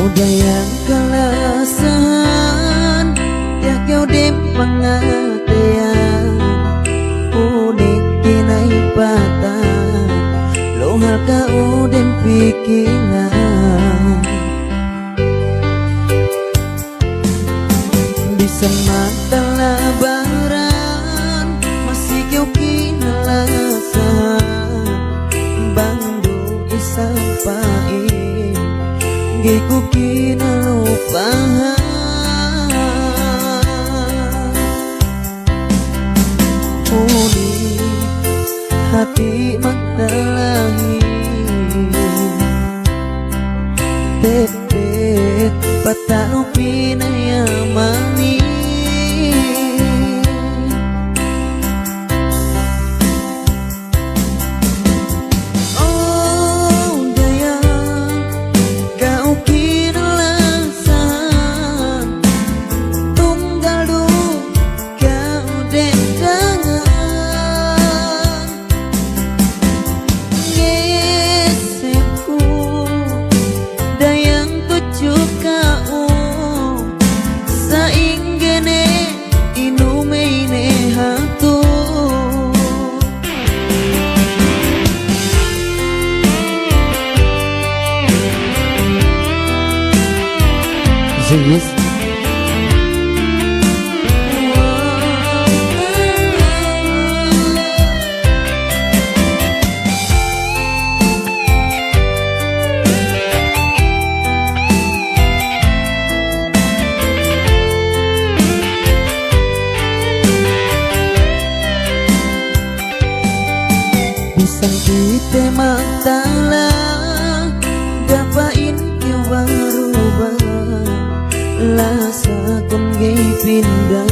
Dayang kalasan tiak kau dem pengertian unik kinai patah lohal kau dem pikiran bisa mata labaran masih kau kinalasan bangdu isampain giku kinalupahan unik hati magdalahin tepet patano pinayamani Yes. Pisang kita matalah dapain kau berubah lasa kon gay pindah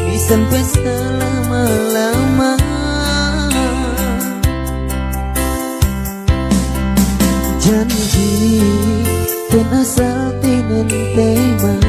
bisa pesta lama-lama janji ten asal tinen tema